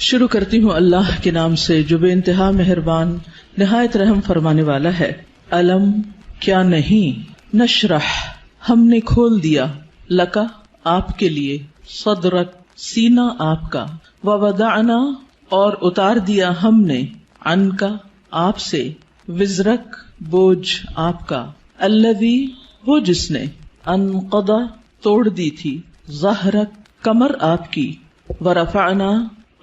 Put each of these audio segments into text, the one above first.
شروع کرتی ہوں اللہ کے نام سے جو بے انتہا مہربان نہایت رحم فرمانے والا ہے۔ علم کیا نہیں، نشرح ہم نے کھول دیا، لکا آپ کے لیے، صدرک سینہ آپ کا، ووضعنا اور اتار دیا ہم نے، عنکا آپ سے، وزرک بوجھ آپ کا، الذی وہ جس نے، انقضا توڑ دی تھی، ظہرک کمر آپ کی، ورفعنا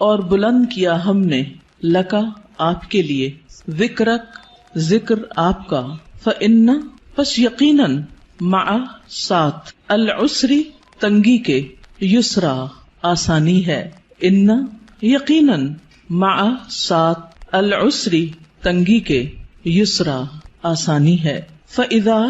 اور بلند کیا ہم نے، لکا آپ کے لیے، ذکرک ذکر آپ کا، فإن پس یقیناً، مع ساتھ، العسری تنگی کے، یسرا آسانی ہے، ان یقیناً، مع ساتھ، العسری تنگی کے، یسرا آسانی ہے، فإذا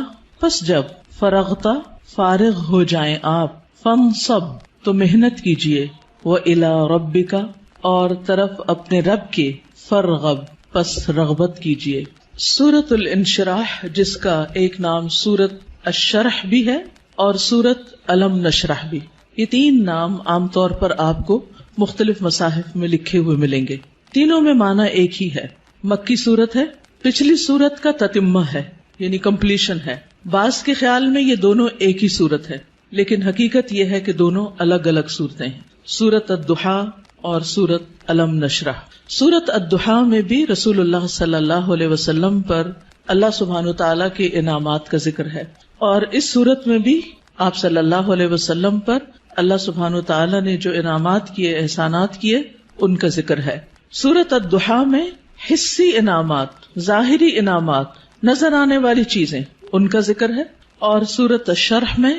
پس جب، فرغتا فارغ ہو جائیں آپ، فانصب تو محنت کیجئے، وإلی ربک اور طرف اپنے رب کے، فرغب پس رغبت کیجئے۔ سورۃ الانشراح جس کا ایک نام سورۃ الشرح بھی ہے اور سورۃ علم نشرح بھی، یہ تین نام عام طور پر آپ کو مختلف مصاحف میں لکھے ہوئے ملیں گے۔ تینوں میں معنی ایک ہی ہے، مکی سورت ہے، پچھلی سورت کا تتمہ ہے یعنی کمپلیشن ہے۔ بعض کے خیال میں یہ دونوں ایک ہی سورت ہے، لیکن حقیقت یہ ہے کہ دونوں الگ الگ سورتیں ہیں، سورۃ الضحیٰ اور سورۃ علم نشرح۔ سورۃ الضحیٰ میں بھی رسول اللہ صلی اللہ علیہ وسلم پر اللہ سبحانہ وتعالیٰ کے انعامات کا ذکر ہے، اور اس سورت میں بھی آپ صلی اللہ علیہ وسلم پر اللہ سبحانہ وتعالیٰ نے جو انعامات کیے، احسانات کیے، ان کا ذکر ہے۔ سورۃ الضحیٰ میں حسی انعامات، ظاہری انعامات، نظر آنے والی چیزیں، ان کا ذکر ہے، اور سورۃ الشرح میں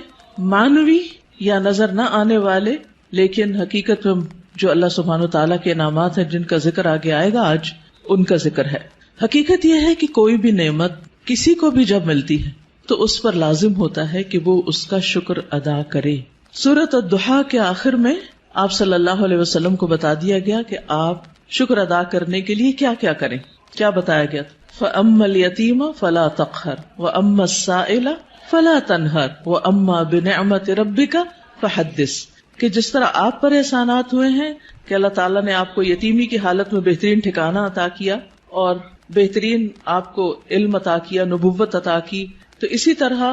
معنوی یا نظر نہ آنے والے لیکن حقیقت میں جو اللہ سبحانہ وتعالیٰ کے انعامات ہیں جن کا ذکر آگے آئے گا آج، ان کا ذکر ہے۔ حقیقت یہ ہے کہ کوئی بھی نعمت کسی کو بھی جب ملتی ہے تو اس پر لازم ہوتا ہے کہ وہ اس کا شکر ادا کرے۔ سورۃ الضحیٰ کے آخر میں آپ صلی اللہ علیہ وسلم کو بتا دیا گیا کہ آپ شکر ادا کرنے کے لیے کیا کیا کریں۔ کیا بتایا گیا؟ فَأَمَّا الْيَتِيمَ فَلَا تَقْهَرْ وَأَمَّا السَّائِلَ فَلَا تَنْهَرْ وَأَمَّا بِنِعْمَةِ رَبِّكَ فَحَدِّثْ، کہ جس طرح آپ پر احسانات ہوئے ہیں کہ اللہ تعالیٰ نے آپ کو یتیمی کی حالت میں بہترین ٹھکانہ عطا کیا اور بہترین آپ کو علم عطا کیا، نبوت عطا کی، تو اسی طرح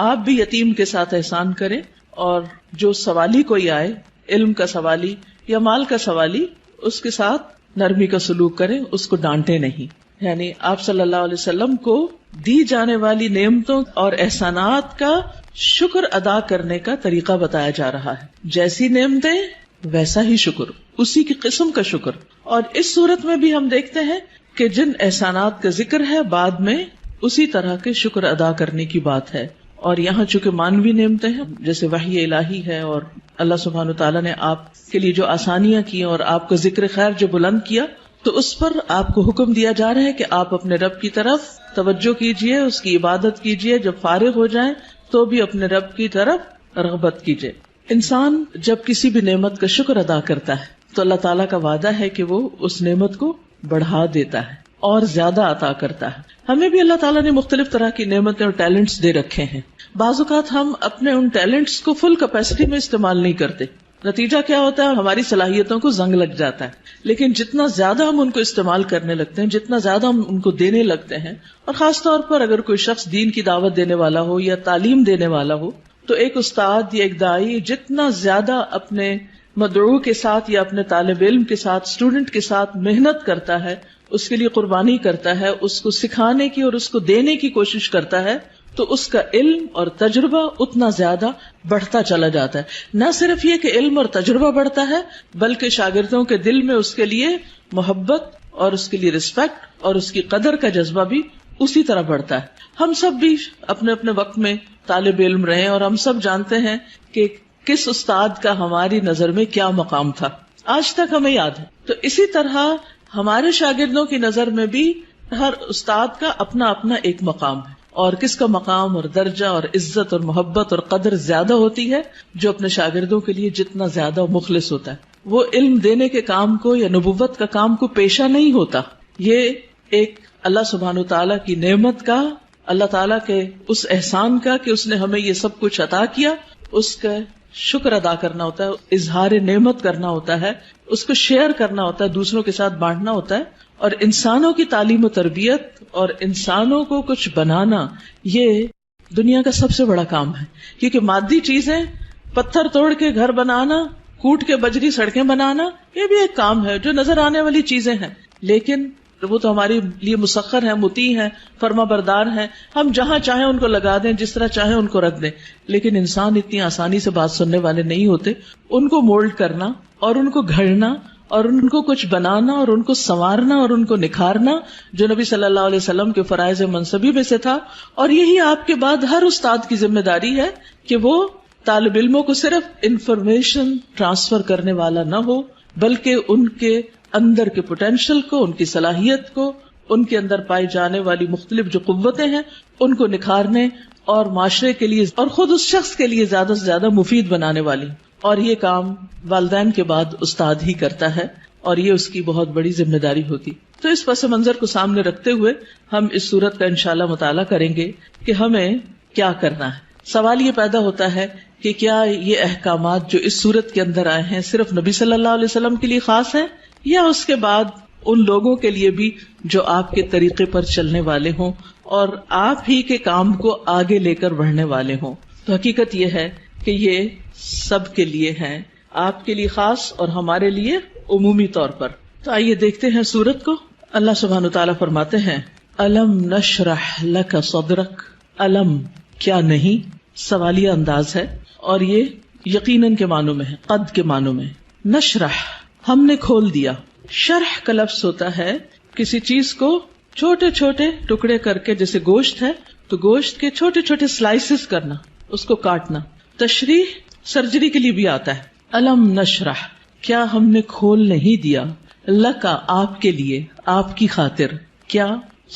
آپ بھی یتیم کے ساتھ احسان کریں، اور جو سوالی کوئی آئے، علم کا سوالی یا مال کا سوالی، اس کے ساتھ نرمی کا سلوک کریں، اس کو ڈانٹے نہیں۔ یعنی آپ صلی اللہ علیہ وسلم کو دی جانے والی نعمتوں اور احسانات کا شکر ادا کرنے کا طریقہ بتایا جا رہا ہے، جیسی نعمتیں ویسا ہی شکر، اسی کی قسم کا شکر۔ اور اس صورت میں بھی ہم دیکھتے ہیں کہ جن احسانات کا ذکر ہے بعد میں اسی طرح کے شکر ادا کرنے کی بات ہے، اور یہاں چونکہ مانوی نعمتیں ہیں جیسے وحی الہی ہے، اور اللہ سبحانہ وتعالیٰ نے آپ کے لیے جو آسانیاں کی اور آپ کا ذکر خیر جو بلند کیا، تو اس پر آپ کو حکم دیا جا رہا ہے کہ آپ اپنے رب کی طرف توجہ کیجئے، اس کی عبادت کیجئے، جب فارغ ہو جائیں تو بھی اپنے رب کی طرف رغبت کیجئے۔ انسان جب کسی بھی نعمت کا شکر ادا کرتا ہے تو اللہ تعالیٰ کا وعدہ ہے کہ وہ اس نعمت کو بڑھا دیتا ہے اور زیادہ عطا کرتا ہے۔ ہمیں بھی اللہ تعالیٰ نے مختلف طرح کی نعمتیں اور ٹیلنٹس دے رکھے ہیں، بعض اوقات ہم اپنے ان ٹیلنٹس کو فل کیپیسٹی میں استعمال نہیں کرتے، نتیجہ کیا ہوتا ہے؟ ہماری صلاحیتوں کو زنگ لگ جاتا ہے۔ لیکن جتنا زیادہ ہم ان کو استعمال کرنے لگتے ہیں، جتنا زیادہ ہم ان کو دینے لگتے ہیں، اور خاص طور پر اگر کوئی شخص دین کی دعوت دینے والا ہو یا تعلیم دینے والا ہو، تو ایک استاد یا ایک داعی جتنا زیادہ اپنے مدعو کے ساتھ یا اپنے طالب علم کے ساتھ، اسٹوڈنٹ کے ساتھ محنت کرتا ہے، اس کے لیے قربانی کرتا ہے، اس کو سکھانے کی اور اس کو دینے کی کوشش کرتا ہے، تو اس کا علم اور تجربہ اتنا زیادہ بڑھتا چلا جاتا ہے۔ نہ صرف یہ کہ علم اور تجربہ بڑھتا ہے، بلکہ شاگردوں کے دل میں اس کے لیے محبت اور اس کے لیے رسپیکٹ اور اس کی قدر کا جذبہ بھی اسی طرح بڑھتا ہے۔ ہم سب بھی اپنے اپنے وقت میں طالب علم رہے، اور ہم سب جانتے ہیں کہ کس استاد کا ہماری نظر میں کیا مقام تھا، آج تک ہمیں یاد ہے۔ تو اسی طرح ہمارے شاگردوں کی نظر میں بھی ہر استاد کا اپنا اپنا ایک مقام ہے، اور کس کا مقام اور درجہ اور عزت اور محبت اور قدر زیادہ ہوتی ہے؟ جو اپنے شاگردوں کے لیے جتنا زیادہ مخلص ہوتا ہے، وہ علم دینے کے کام کو یا نبوت کا کام کو پیشہ نہیں ہوتا۔ یہ ایک اللہ سبحانہ وتعالیٰ کی نعمت کا، اللہ تعالیٰ کے اس احسان کا کہ اس نے ہمیں یہ سب کچھ عطا کیا، اس کا شکر ادا کرنا ہوتا ہے، اظہار نعمت کرنا ہوتا ہے، اس کو شیئر کرنا ہوتا ہے، دوسروں کے ساتھ بانٹنا ہوتا ہے. اور انسانوں کی تعلیم و تربیت اور انسانوں کو کچھ بنانا یہ دنیا کا سب سے بڑا کام ہے. کیونکہ مادی چیزیں، پتھر توڑ کے گھر بنانا، کوٹ کے بجری سڑکیں بنانا، یہ بھی ایک کام ہے جو نظر آنے والی چیزیں ہیں، لیکن وہ تو ہمارے لیے مسخر ہیں، مطیع ہیں، فرما بردار ہیں. ہم جہاں چاہیں ان کو لگا دیں، جس طرح چاہیں ان کو رکھ دیں. لیکن انسان اتنی آسانی سے بات سننے والے نہیں ہوتے. ان کو مولڈ کرنا اور ان کو گھڑنا اور ان کو کچھ بنانا اور ان کو سنوارنا اور ان کو نکھارنا، جو نبی صلی اللہ علیہ وسلم کے فرائض منصبی میں سے تھا. اور یہی آپ کے بعد ہر استاد کی ذمہ داری ہے کہ وہ طالب علموں کو صرف انفارمیشن ٹرانسفر کرنے والا نہ ہو، بلکہ ان کے اندر کے پوٹینشل کو، ان کی صلاحیت کو، ان کے اندر پائی جانے والی مختلف جو قوتیں ہیں ان کو نکھارنے اور معاشرے کے لیے اور خود اس شخص کے لیے زیادہ سے زیادہ مفید بنانے والی. اور یہ کام والدین کے بعد استاد ہی کرتا ہے اور یہ اس کی بہت بڑی ذمہ داری ہوتی. تو اس پس منظر کو سامنے رکھتے ہوئے ہم اس سورت کا انشاءاللہ مطالعہ کریں گے کہ ہمیں کیا کرنا ہے. سوال یہ پیدا ہوتا ہے کہ کیا یہ احکامات جو اس سورت کے اندر آئے ہیں صرف نبی صلی اللہ علیہ وسلم کے لیے خاص ہیں یا اس کے بعد ان لوگوں کے لیے بھی جو آپ کے طریقے پر چلنے والے ہوں اور آپ ہی کے کام کو آگے لے کر بڑھنے والے ہوں. تو حقیقت یہ ہے کہ یہ سب کے لیے ہیں، آپ کے لیے خاص اور ہمارے لیے عمومی طور پر. تو آئیے دیکھتے ہیں سورت کو. اللہ سبحانہ وتعالیٰ فرماتے ہیں الم نشرح لک صدرک. الم کیا نہیں سوالیہ انداز ہے اور یہ یقیناً کے معنوں میں ہے، قد کے معنوں میں. نشرح ہم نے کھول دیا. شرح کا لفظ ہوتا ہے کسی چیز کو چھوٹے چھوٹے ٹکڑے کر کے، جیسے گوشت ہے تو گوشت کے چھوٹے چھوٹے سلائسز کرنا، اس کو کاٹنا. تشریح سرجری کے لیے بھی آتا ہے. الم نشرح کیا ہم نے کھول نہیں دیا، لکا آپ کے لیے، آپ کی خاطر، کیا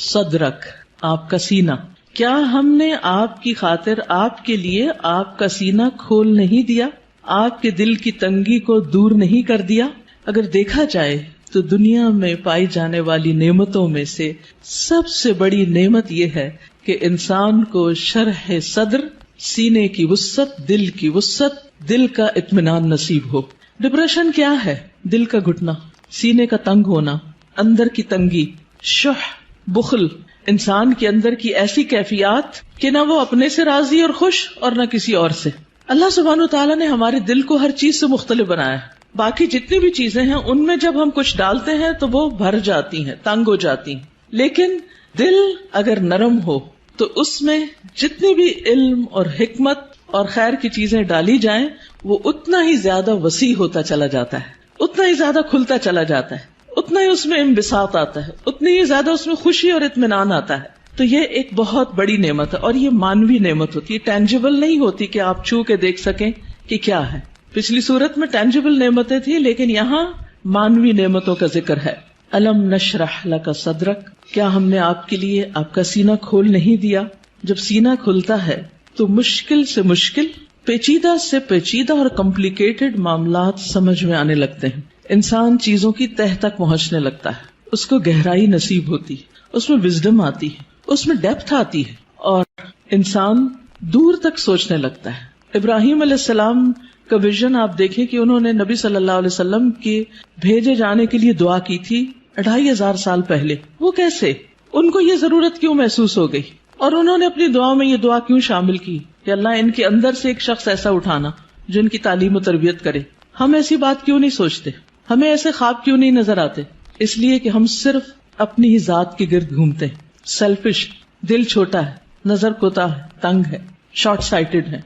صدرک آپ کا سینہ، کیا ہم نے آپ کی خاطر، آپ کے لیے آپ کا سینہ کھول نہیں دیا، آپ کے دل کی تنگی کو دور نہیں کر دیا. اگر دیکھا جائے تو دنیا میں پائی جانے والی نعمتوں میں سے سب سے بڑی نعمت یہ ہے کہ انسان کو شرح صدر، سینے کی وسعت، دل کی وسعت، دل کا اطمینان نصیب ہو. ڈپریشن کیا ہے؟ دل کا گھٹنا، سینے کا تنگ ہونا، اندر کی تنگی، شح، بخل، انسان کے اندر کی ایسی کیفیات کہ نہ وہ اپنے سے راضی اور خوش اور نہ کسی اور سے. اللہ سبحانہ وتعالیٰ نے ہمارے دل کو ہر چیز سے مختلف بنایا ہے. باقی جتنی بھی چیزیں ہیں ان میں جب ہم کچھ ڈالتے ہیں تو وہ بھر جاتی ہیں، تنگ ہو جاتی ہیں. لیکن دل اگر نرم ہو تو اس میں جتنی بھی علم اور حکمت اور خیر کی چیزیں ڈالی جائیں وہ اتنا ہی زیادہ وسیع ہوتا چلا جاتا ہے، اتنا ہی زیادہ کھلتا چلا جاتا ہے، اتنا ہی اس میں انبساط آتا ہے، اتنی ہی زیادہ اس میں خوشی اور اطمینان آتا ہے. تو یہ ایک بہت بڑی نعمت ہے اور یہ مانوی نعمت ہوتی ہے، ٹینجیبل نہیں ہوتی کہ آپ چھو کے دیکھ سکیں کہ کیا ہے. پچھلی صورت میں ٹینجیبل نعمتیں تھیں لیکن یہاں مانوی نعمتوں کا ذکر ہے. الم نشرح لک صدرک کیا ہم نے آپ کے لیے آپ کا سینہ کھول نہیں دیا. جب سینہ کھلتا ہے تو مشکل سے مشکل، پیچیدہ سے پیچیدہ اور کمپلیکیٹڈ معاملات سمجھ میں آنے لگتے ہیں. انسان چیزوں کی تہ تک پہنچنے لگتا ہے، اس کو گہرائی نصیب ہوتی ہے، اس میں وزڈم آتی ہے، اس میں ڈیپتھ آتی ہے اور انسان دور تک سوچنے لگتا ہے. ابراہیم علیہ السلام کا ویژن آپ دیکھیں کہ انہوں نے نبی صلی اللہ علیہ وسلم کے بھیجے جانے کے لیے دعا کی تھی 2500 سال پہلے. وہ کیسے؟ ان کو یہ ضرورت کیوں محسوس ہو گئی اور انہوں نے اپنی دعا میں یہ دعا کیوں شامل کی کہ اللہ ان کے اندر سے ایک شخص ایسا اٹھانا جو ان کی تعلیم و تربیت کرے. ہم ایسی بات کیوں نہیں سوچتے؟ ہمیں ایسے خواب کیوں نہیں نظر آتے؟ اس لیے کہ ہم صرف اپنی ہی ذات کے گرد گھومتے ہیں. سیلفش، دل چھوٹا ہے، نظر کوتاہ ہے، تنگ ہے، شارٹ سائٹڈ ہے،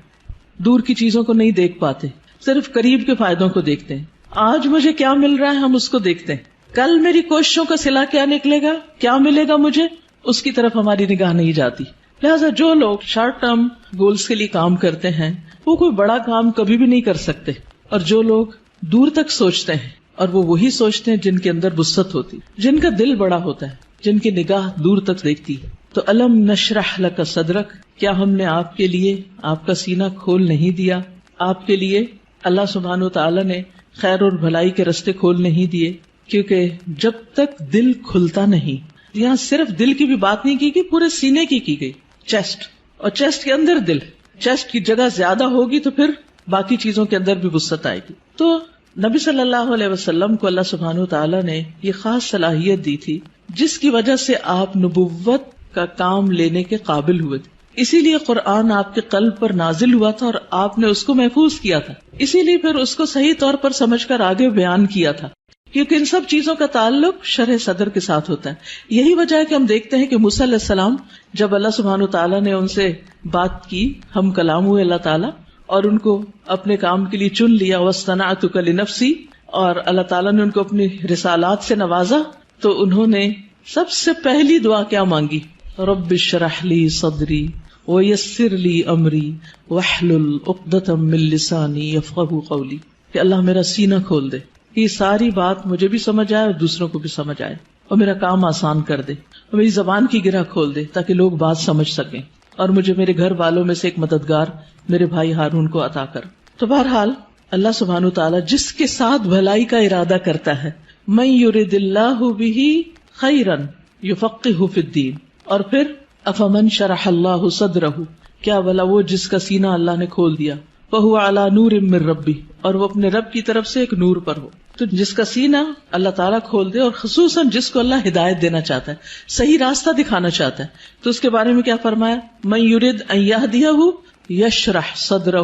دور کی چیزوں کو نہیں دیکھ پاتے، صرف قریب کے فائدوں کو دیکھتے ہیں. آج مجھے کیا مل رہا ہے ہم اس کو دیکھتے ہیں، کل میری کوششوں کا صلہ کیا نکلے گا، کیا ملے گا مجھے، اس کی طرف ہماری نگاہ نہیں جاتی. لہٰذا جو لوگ شارٹ ٹرم گولز کے لیے کام کرتے ہیں وہ کوئی بڑا کام کبھی بھی نہیں کر سکتے، اور جو لوگ دور تک سوچتے ہیں اور وہ وہی سوچتے ہیں جن کے اندر وسعت ہوتی، جن کا دل بڑا ہوتا ہے، جن کی نگاہ دور تک دیکھتی ہے. تو الم نشرح لک صدرک کیا ہم نے آپ کے لیے آپ کا سینہ کھول نہیں دیا. آپ کے لیے اللہ سبحانہ وتعالی نے خیر اور بھلائی کے رستے کھول نہیں دیے، کیونکہ جب تک دل کھلتا نہیں، یہاں صرف دل کی بھی بات نہیں کی گئی، پورے سینے کی گئی، چیسٹ، اور چیسٹ کے اندر دل. چیسٹ کی جگہ زیادہ ہوگی تو پھر باقی چیزوں کے اندر بھی وسعت آئے گی. تو نبی صلی اللہ علیہ وسلم کو اللہ سبحانہ وتعالی نے یہ خاص صلاحیت دی تھی جس کی وجہ سے آپ نبوت کا کام لینے کے قابل ہوئے تھے. اسی لیے قرآن آپ کے قلب پر نازل ہوا تھا اور آپ نے اس کو محفوظ کیا تھا. اسی لیے پھر اس کو صحیح طور پر سمجھ کر آگے بیان کیا تھا، کیونکہ ان سب چیزوں کا تعلق شرح صدر کے ساتھ ہوتا ہے. یہی وجہ ہے کہ ہم دیکھتے ہیں کہ موسیٰ علیہ السلام جب اللہ سبحانہ وتعالی نے ان سے بات کی، ہم کلام ہوئے اللہ تعالیٰ اور ان کو اپنے کام کے لیے چن لیا، وَاصْطَنَعْتُكَ لِنَفْسِي، اور اللہ تعالیٰ نے ان کو اپنی رسالات سے نوازا، تو انہوں نے سب سے پہلی دعا کیا مانگی؟ رب اشرح لی صدری ویسر لی امری واحلل عقدۃ من لسانی یفقہوا قولی، کہ اللہ میرا سینہ کھول دے، یہ ساری بات مجھے بھی سمجھ آئے اور دوسروں کو بھی سمجھ آئے، اور میرا کام آسان کر دے، اور میری زبان کی گرہ کھول دے تاکہ لوگ بات سمجھ سکیں، اور مجھے میرے گھر والوں میں سے ایک مددگار میرے بھائی ہارون کو عطا کر. تو بہرحال اللہ سبحانہ وتعالی جس کے ساتھ بھلائی کا ارادہ کرتا ہے، من یرد اللہ بہ خیرا یفقہہ فی الدین، اور پھر افمن شرح اللہ صدرہ، کیا بھلا وہ جس کا سینہ اللہ نے کھول دیا، فہو علی نور من ربہ، اور وہ اپنے رب کی طرف سے ایک نور پر ہو. تو جس کا سینہ اللہ تعالیٰ کھول دے، اور خصوصاً جس کو اللہ ہدایت دینا چاہتا ہے، صحیح راستہ دکھانا چاہتا ہے، تو اس کے بارے میں کیا فرمایا؟ من یرد ان یہدیہ یشرح صدرہ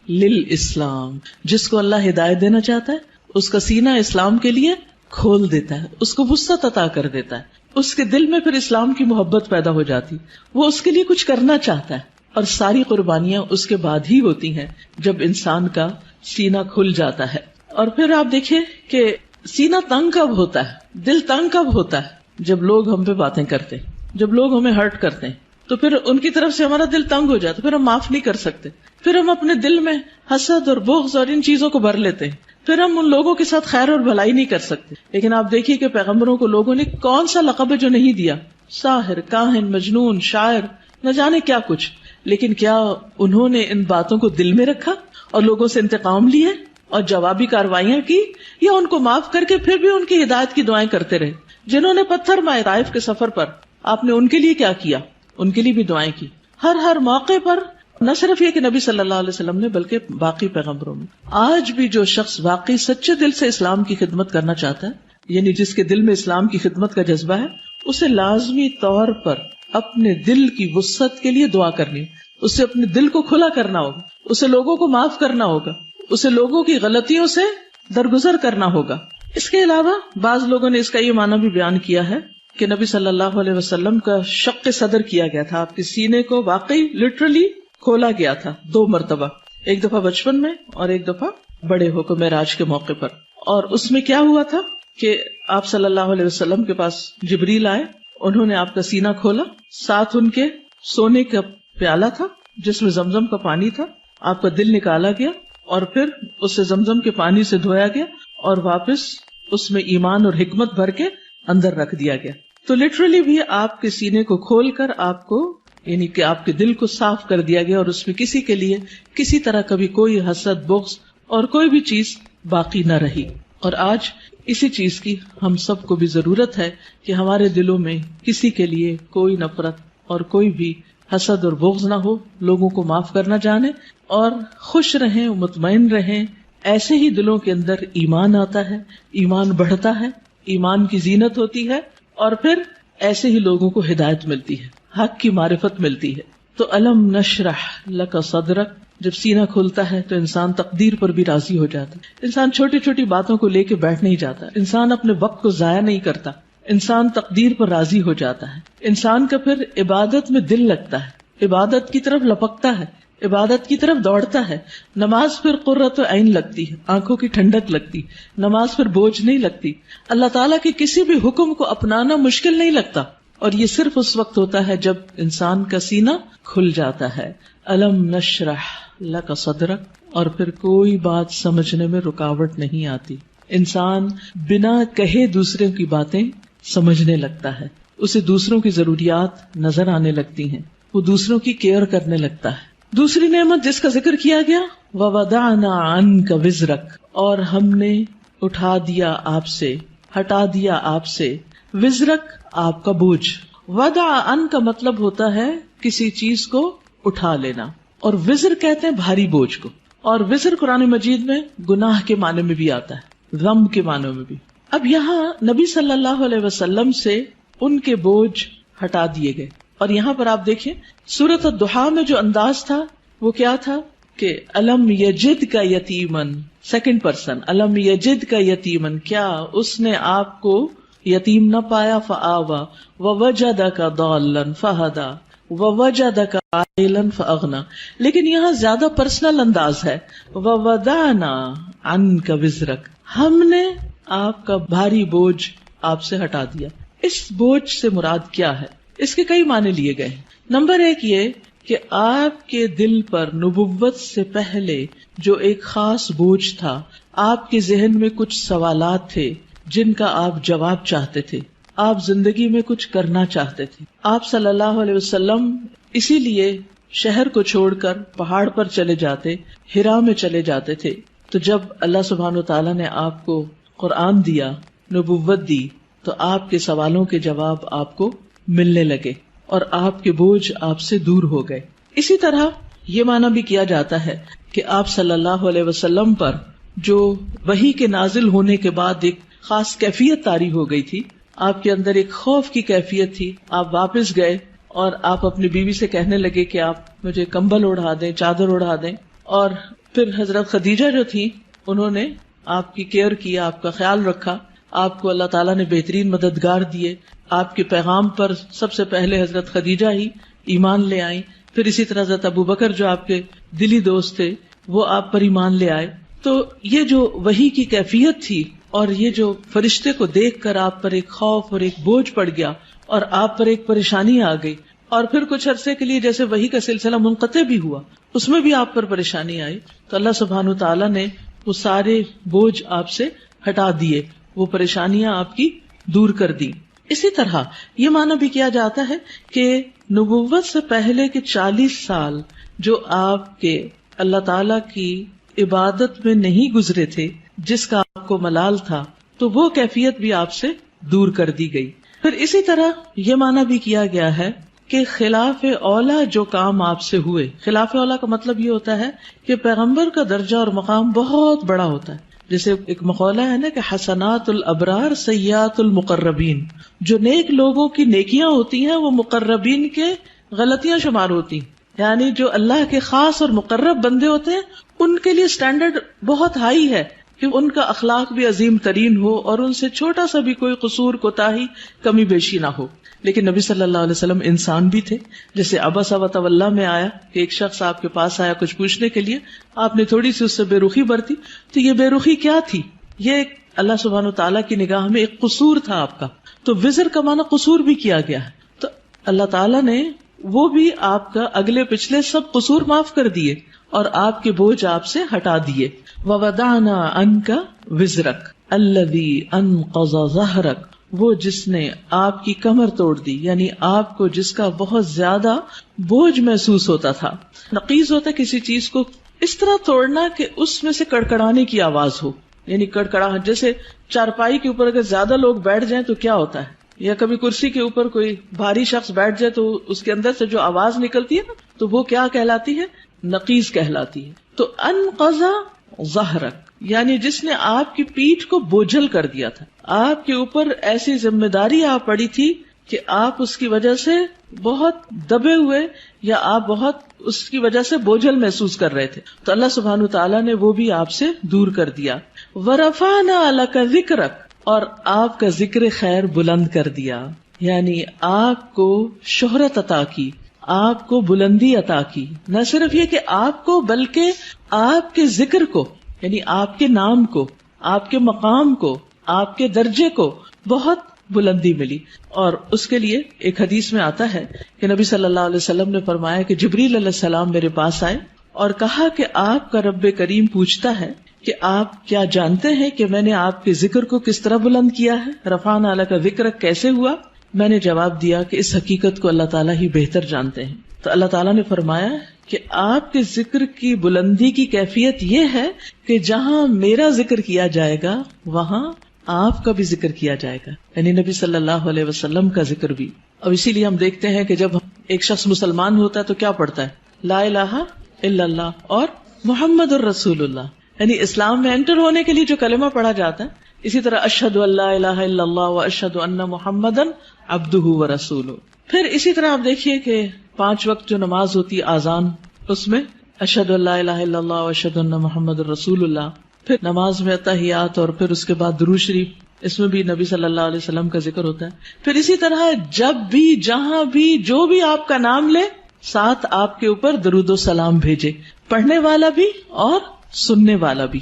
للاسلام، جس کو اللہ ہدایت دینا چاہتا ہے اس کا سینہ اسلام کے لیے کھول دیتا ہے، اس کو وسعت عطا کر دیتا ہے، اس کے دل میں پھر اسلام کی محبت پیدا ہو جاتی، وہ اس کے لیے کچھ کرنا چاہتا ہے. اور ساری قربانیاں اس کے بعد ہی ہوتی ہیں جب انسان کا سینہ کھل جاتا ہے. اور پھر آپ دیکھیں کہ سینہ تنگ کب ہوتا ہے، دل تنگ کب ہوتا ہے؟ جب لوگ ہم پہ باتیں کرتے ہیں، جب لوگ ہمیں ہرٹ کرتے ہیں، تو پھر ان کی طرف سے ہمارا دل تنگ ہو جاتا ہے، پھر ہم معاف نہیں کر سکتے، پھر ہم اپنے دل میں حسد اور بغض اور ان چیزوں کو بھر لیتے ہیں، پھر ہم ان لوگوں کے ساتھ خیر اور بھلائی نہیں کر سکتے. لیکن آپ دیکھیے کہ پیغمبروں کو لوگوں نے کون سا لقب ہے جو نہیں دیا، ساحر، کاہن، مجنون، شاعر، نہ جانے کیا کچھ، لیکن کیا انہوں نے ان باتوں کو دل میں رکھا اور لوگوں سے انتقام لیے اور جوابی کارروائیاں کی، یا ان کو معاف کر کے پھر بھی ان کی ہدایت کی دعائیں کرتے رہے؟ جنہوں نے پتھر مارے طائف کے سفر پر، آپ نے ان کے لیے کیا کیا؟ ان کے لیے بھی دعائیں کی. ہر موقع پر، نہ صرف یہ کہ نبی صلی اللہ علیہ وسلم نے، بلکہ باقی پیغمبروں میں. آج بھی جو شخص واقعی سچے دل سے اسلام کی خدمت کرنا چاہتا ہے، یعنی جس کے دل میں اسلام کی خدمت کا جذبہ ہے، اسے لازمی طور پر اپنے دل کی وسعت کے لیے دعا کرنی، اسے اپنے دل کو کھلا کرنا ہوگا، اسے لوگوں کو معاف کرنا ہوگا، اسے لوگوں کی غلطیوں سے درگزر کرنا ہوگا. اس کے علاوہ بعض لوگوں نے اس کا یہ معنی بھی بیان کیا ہے کہ نبی صلی اللہ علیہ وسلم کا شق صدر کیا گیا تھا، آپ کے سینے کو واقعی لٹرلی کھولا گیا تھا 2 مرتبہ، ایک دفعہ بچپن میں اور ایک دفعہ بڑے ہو کر معراج کے موقع پر. اور اس میں کیا ہوا تھا کہ آپ صلی اللہ علیہ وسلم کے پاس جبریل آئے، انہوں نے آپ کا سینہ کھولا، ساتھ ان کے سونے کا پیالہ تھا جس میں زمزم کا پانی تھا، آپ کا دل نکالا گیا اور پھر اسے زمزم کے پانی سے دھویا گیا اور واپس اس میں ایمان اور حکمت بھر کے اندر رکھ دیا گیا. تو لٹرلی بھی آپ کے سینے کو کھول کر آپ کو، یعنی کہ آپ کے دل کو صاف کر دیا گیا، اور اس میں کسی کے لیے کسی طرح کبھی کوئی حسد، بغض اور کوئی بھی چیز باقی نہ رہی. اور آج اسی چیز کی ہم سب کو بھی ضرورت ہے کہ ہمارے دلوں میں کسی کے لیے کوئی نفرت اور کوئی بھی حسد اور بغض نہ ہو، لوگوں کو معاف کرنا جانے اور خوش رہیں، مطمئن رہیں. ایسے ہی دلوں کے اندر ایمان آتا ہے، ایمان بڑھتا ہے، ایمان کی زینت ہوتی ہے، اور پھر ایسے ہی لوگوں کو ہدایت ملتی ہے، حق کی معرفت ملتی ہے. تو الم نشرح لک صدرک، جب سینہ کھلتا ہے تو انسان تقدیر پر بھی راضی ہو جاتا ہے. انسان چھوٹی چھوٹی باتوں کو لے کے بیٹھ نہیں جاتا، انسان اپنے وقت کو ضائع نہیں کرتا، انسان تقدیر پر راضی ہو جاتا ہے. انسان کا پھر عبادت میں دل لگتا ہے، عبادت کی طرف لپکتا ہے، عبادت کی طرف دوڑتا ہے. نماز پھر قرۃ عین لگتی ہے، آنکھوں کی ٹھنڈک لگتی، نماز پھر بوجھ نہیں لگتی، اللہ تعالیٰ کے کسی بھی حکم کو اپنانا مشکل نہیں لگتا. اور یہ صرف اس وقت ہوتا ہے جب انسان کا سینہ کھل جاتا ہے. الم نشرح لک صدرک، اور پھر کوئی بات سمجھنے میں رکاوٹ نہیں آتی. انسان بنا کہے دوسروں کی باتیں سمجھنے لگتا ہے، اسے دوسروں کی ضروریات نظر آنے لگتی ہیں، وہ دوسروں کی کیئر کرنے لگتا ہے. دوسری نعمت جس کا ذکر کیا گیا، وَوَضَعْنَا عَنْكَ وِزْرَكَ، اور ہم نے اٹھا دیا آپ سے، ہٹا دیا آپ سے، وزرک آپ کا بوجھ. وضع ان کا مطلب ہوتا ہے کسی چیز کو اٹھا لینا، اور وزر کہتے ہیں بھاری بوجھ کو. اور وزر قرآن مجید میں گناہ کے معنی میں بھی آتا ہے، ذنب کے معنی میں بھی۔ اب یہاں نبی صلی اللہ علیہ وسلم سے ان کے بوجھ ہٹا دیے گئے، اور یہاں پر آپ دیکھیں سورۃ الضحیٰ میں جو انداز تھا وہ کیا تھا کہ الم یجد کا یتیمن، سیکنڈ پرسن، الم یجد کا یتیمن، کیا اس نے آپ کو یتیم نہ پایا، فآوا ووجدک ضالا فہدی ووجدک عائلا فاغنی، لیکن یہاں زیادہ پرسنل انداز ہے، ووضعنا عنک وزرک، ہم نے آپ کا بھاری بوجھ آپ سے ہٹا دیا۔ اس بوجھ سے مراد کیا ہے؟ اس کے کئی معنی لیے گئے۔ نمبر ایک یہ کہ آپ کے دل پر نبوت سے پہلے جو ایک خاص بوجھ تھا، آپ کے ذہن میں کچھ سوالات تھے جن کا آپ جواب چاہتے تھے، آپ زندگی میں کچھ کرنا چاہتے تھے۔ آپ صلی اللہ علیہ وسلم اسی لیے شہر کو چھوڑ کر پہاڑ پر چلے جاتے، ہرا میں چلے جاتے تھے۔ تو جب اللہ سبحانہ وتعالیٰ نے آپ کو قرآن دیا، نبوت دی، تو آپ کے سوالوں کے جواب آپ کو ملنے لگے اور آپ کے بوجھ آپ سے دور ہو گئے۔ اسی طرح یہ معنی بھی کیا جاتا ہے کہ آپ صلی اللہ علیہ وسلم پر جو وحی کے نازل ہونے کے بعد ایک خاص کیفیت طاری ہو گئی تھی، آپ کے اندر ایک خوف کی کیفیت تھی۔ آپ واپس گئے اور آپ اپنی بیوی سے کہنے لگے کہ آپ مجھے کمبل اڑا دیں، چادر اڑا دیں، اور پھر حضرت خدیجہ جو تھی انہوں نے آپ کی کیئر کی، آپ کا خیال رکھا، آپ کو اللہ تعالیٰ نے بہترین مددگار دیے۔ آپ کے پیغام پر سب سے پہلے حضرت خدیجہ ہی ایمان لے آئیں، پھر اسی طرح حضرت ابو بکر جو آپ کے دلی دوست تھے وہ آپ پر ایمان لے آئے۔ تو یہ جو وحی کی کیفیت تھی اور یہ جو فرشتے کو دیکھ کر آپ پر ایک خوف اور ایک بوجھ پڑ گیا اور آپ پر ایک پریشانی آ گئی، اور پھر کچھ عرصے کے لیے جیسے وحی کا سلسلہ منقطع بھی ہوا، اس میں بھی آپ پر پریشانی آئی، تو اللہ سبحانہ تعالیٰ نے وہ سارے بوجھ آپ سے ہٹا دیے، وہ پریشانیاں آپ کی دور کر دی۔ اسی طرح یہ معنی بھی کیا جاتا ہے کہ نبوت سے پہلے کے 40 سال جو آپ کے اللہ تعالیٰ کی عبادت میں نہیں گزرے تھے، جس کا آپ کو ملال تھا، تو وہ کیفیت بھی آپ سے دور کر دی گئی۔ پھر اسی طرح یہ معنی بھی کیا گیا ہے کہ خلاف اولا جو کام آپ سے ہوئے، خلاف اولا کا مطلب یہ ہوتا ہے کہ پیغمبر کا درجہ اور مقام بہت بڑا ہوتا ہے۔ جیسے ایک مقولہ ہے نا کہ حسنات الابرار سیئات المقربین، جو نیک لوگوں کی نیکیاں ہوتی ہیں وہ مقربین کے غلطیاں شمار ہوتی ہیں، یعنی جو اللہ کے خاص اور مقرب بندے ہوتے ہیں ان کے لیے سٹینڈرڈ بہت ہائی ہے کہ ان کا اخلاق بھی عظیم ترین ہو اور ان سے چھوٹا سا بھی کوئی قصور، کوتاہی، کمی بیشی نہ ہو۔ لیکن نبی صلی اللہ علیہ وسلم انسان بھی تھے، جیسے عبس وتولی میں آیا کہ ایک شخص آپ کے پاس آیا کچھ پوچھنے کے لیے، آپ نے تھوڑی سی اس سے بے رخی برتی، تو یہ بے رخی کیا تھی؟ یہ ایک اللہ سبحانہ تعالیٰ کی نگاہ میں ایک قصور تھا آپ کا، تو وزر کا معنی قصور بھی کیا گیا ہے۔ تو اللہ تعالیٰ نے وہ بھی آپ کا اگلے پچھلے سب قصور معاف کر دیے اور آپ کے بوجھ آپ سے ہٹا دیے۔ وَوَضَعْنَا عَنْكَ وِزْرَكَ الَّذِي أَنْقَضَ ظَهْرَكَ، وہ جس نے آپ کی کمر توڑ دی، یعنی آپ کو جس کا بہت زیادہ بوجھ محسوس ہوتا تھا۔ نقیض ہوتا ہے کسی چیز کو اس طرح توڑنا کہ اس میں سے کڑکڑانے کی آواز ہو، یعنی کڑکڑاہٹ، جیسے چارپائی کے اوپر اگر زیادہ لوگ بیٹھ جائیں تو کیا ہوتا ہے، یا کبھی کرسی کے اوپر کوئی بھاری شخص بیٹھ جائے تو اس کے اندر سے جو آواز نکلتی ہے نا، تو وہ کیا کہلاتی ہے؟ نقیض کہلاتی ہے۔ تو انقض ظہرک یعنی جس نے آپ کی پیٹھ کو بوجھل کر دیا تھا، آپ کے اوپر ایسی ذمہ داری آ پڑی تھی کہ آپ اس کی وجہ سے بہت دبے ہوئے یا آپ بہت اس کی وجہ سے بوجھل محسوس کر رہے تھے، تو اللہ سبحانہ تعالیٰ نے وہ بھی آپ سے دور کر دیا۔ ورفعنا لک ذکرک، اور آپ کا ذکر خیر بلند کر دیا، یعنی آپ کو شہرت عطا کی، آپ کو بلندی عطا کی، نہ صرف یہ کہ آپ کو بلکہ آپ کے ذکر کو، یعنی آپ کے نام کو، آپ کے مقام کو، آپ کے درجے کو بہت بلندی ملی۔ اور اس کے لیے ایک حدیث میں آتا ہے کہ نبی صلی اللہ علیہ وسلم نے فرمایا کہ جبریل علیہ السلام میرے پاس آئے اور کہا کہ آپ کا رب کریم پوچھتا ہے کہ آپ کیا جانتے ہیں کہ میں نے آپ کے ذکر کو کس طرح بلند کیا ہے؟ رفعنا لک ذکرک کیسے ہوا؟ میں نے جواب دیا کہ اس حقیقت کو اللہ تعالیٰ ہی بہتر جانتے ہیں۔ تو اللہ تعالیٰ نے فرمایا کہ آپ کے ذکر کی بلندی کی کیفیت یہ ہے کہ جہاں میرا ذکر کیا جائے گا وہاں آپ کا بھی ذکر کیا جائے گا، یعنی نبی صلی اللہ علیہ وسلم کا ذکر بھی۔ اور اسی لیے ہم دیکھتے ہیں کہ جب ایک شخص مسلمان ہوتا ہے تو کیا پڑھتا ہے؟ لا الہ الا اللہ اور محمد الرسول اللہ، یعنی اسلام میں انٹر ہونے کے لیے جو کلمہ پڑھا جاتا ہے. اسی طرح اشہد ان لا الہ الا اللہ و اشہد ان محمدا عبدہ و رسولہ. پھر اسی طرح آپ دیکھیے کہ 5 وقت جو نماز ہوتی ہے آذان، اس میں اشہد ان لا الہ الا اللہ و اشہد ان محمد الرسول اللہ. پھر نماز میں تحیات اور پھر اس کے بعد درود شریف، اس میں بھی نبی صلی اللہ علیہ وسلم کا ذکر ہوتا ہے. پھر اسی طرح جب بھی جہاں بھی جو بھی آپ کا نام لے ساتھ آپ کے اوپر درود و سلام بھیجے، پڑھنے والا بھی اور سننے والا بھی.